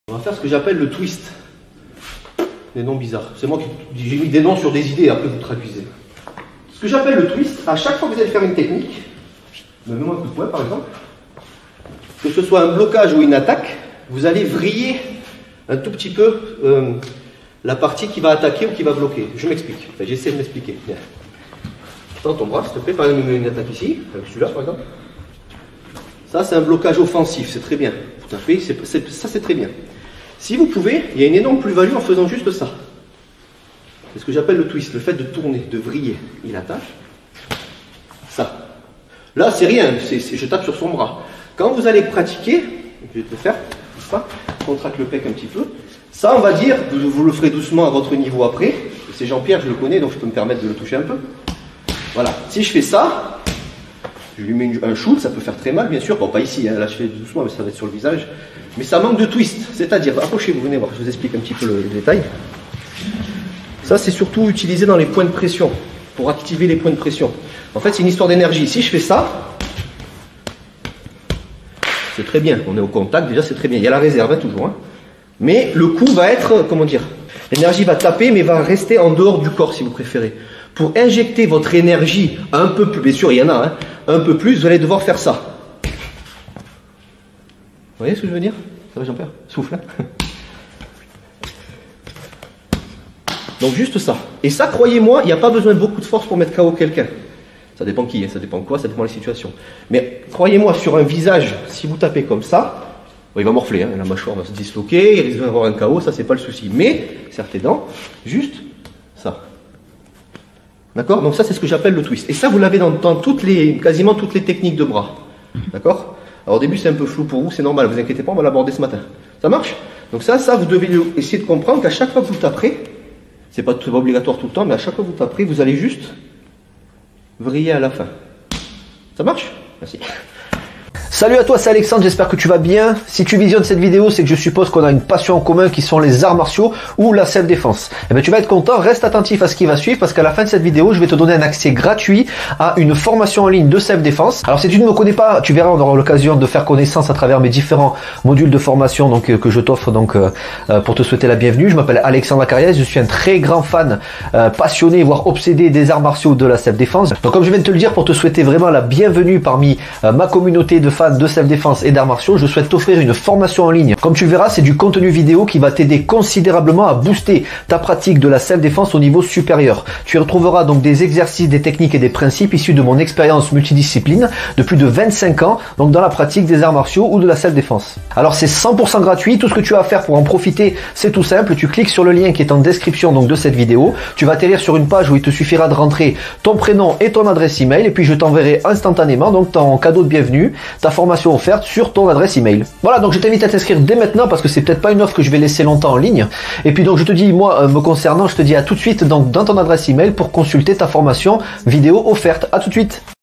On va faire ce que j'appelle le twist. Des noms bizarres. C'est moi qui j'ai mis des noms sur des idées, après vous traduisez. Ce que j'appelle le twist, à chaque fois que vous allez faire une technique, mets-moi un coup de poing par exemple, que ce soit un blocage ou une attaque, vous allez vriller un tout petit peu la partie qui va attaquer ou qui va bloquer. Je m'explique. Enfin, j'essaie de m'expliquer. Tends ton bras, s'il te plaît. Par exemple, une attaque ici, avec celui-là par exemple. Ça, c'est un blocage offensif, c'est très bien. Tout à fait, ça c'est très bien. Si vous pouvez, il y a une énorme plus-value en faisant juste ça. C'est ce que j'appelle le twist, le fait de tourner, de vriller. Il attaque. Ça. Là, c'est rien, je tape sur son bras. Quand vous allez pratiquer, je vais te le faire, ça, contracte le pec un petit peu. Ça, on va dire, vous le ferez doucement à votre niveau après. C'est Jean-Pierre, je le connais, donc je peux me permettre de le toucher un peu. Voilà. Si je fais ça, je lui mets un shoot, ça peut faire très mal, bien sûr. Bon, pas ici, hein, là je fais doucement, mais ça va être sur le visage. Mais ça manque de twist, c'est-à-dire, approchez-vous, venez voir, je vous explique un petit peu le détail. Ça, c'est surtout utilisé dans les points de pression, pour activer les points de pression. En fait, c'est une histoire d'énergie. Si je fais ça, c'est très bien, on est au contact, déjà c'est très bien. Il y a la réserve, hein, toujours. Hein. Mais le coup va être, comment dire, l'énergie va taper, mais va rester en dehors du corps, si vous préférez. Pour injecter votre énergie un peu plus, bien sûr, il y en a, hein, un peu plus, vous allez devoir faire ça. Vous voyez ce que je veux dire? Ça va, Jean-Pierre? Souffle. Hein. Donc juste ça. Et ça, croyez-moi, il n'y a pas besoin de beaucoup de force pour mettre KO quelqu'un. Ça dépend qui, hein, ça dépend quoi, ça dépend des situations. Mais croyez-moi, sur un visage, si vous tapez comme ça, bon, il va morfler, hein, la mâchoire va se disloquer, il risque d'avoir un KO, ça c'est pas le souci. Mais, serre tes dents, juste ça. D'accord? Donc ça c'est ce que j'appelle le twist. Et ça vous l'avez dans quasiment toutes les techniques de bras. D'accord? Alors au début c'est un peu flou pour vous, c'est normal, vous inquiétez pas, on va l'aborder ce matin. Ça marche? Donc ça vous devez essayer de comprendre qu'à chaque fois que vous taperez, c'est pas obligatoire tout le temps, mais à chaque fois que vous taperez, vous allez juste vriller à la fin. Ça marche? Merci. Salut à toi, c'est Alexandre, j'espère que tu vas bien. Si tu visionnes cette vidéo, c'est que je suppose qu'on a une passion en commun qui sont les arts martiaux ou la self-défense. Eh bien, tu vas être content, reste attentif à ce qui va suivre parce qu'à la fin de cette vidéo, je vais te donner un accès gratuit à une formation en ligne de self-défense. Alors, si tu ne me connais pas, tu verras, on aura l'occasion de faire connaissance à travers mes différents modules de formation donc, que je t'offre donc pour te souhaiter la bienvenue. Je m'appelle Alexandre Acariès, je suis un très grand fan, passionné, voire obsédé des arts martiaux de la self-défense. Donc, comme je viens de te le dire, pour te souhaiter vraiment la bienvenue parmi ma communauté de fans de self-défense et d'arts martiaux, je souhaite t'offrir une formation en ligne. Comme tu le verras, c'est du contenu vidéo qui va t'aider considérablement à booster ta pratique de la self-défense au niveau supérieur. Tu y retrouveras donc des exercices, des techniques et des principes issus de mon expérience multidiscipline de plus de 25 ans donc dans la pratique des arts martiaux ou de la self-défense. Alors c'est 100% gratuit, tout ce que tu as à faire pour en profiter, c'est tout simple, tu cliques sur le lien qui est en description donc de cette vidéo, tu vas atterrir sur une page où il te suffira de rentrer ton prénom et ton adresse email et puis je t'enverrai instantanément donc ton cadeau de bienvenue, ta formation offerte sur ton adresse email. Voilà, donc je t'invite à t'inscrire dès maintenant parce que c'est peut-être pas une offre que je vais laisser longtemps en ligne. Et puis donc je te dis, moi me concernant, je te dis à tout de suite donc dans ton adresse email pour consulter ta formation vidéo offerte. À tout de suite.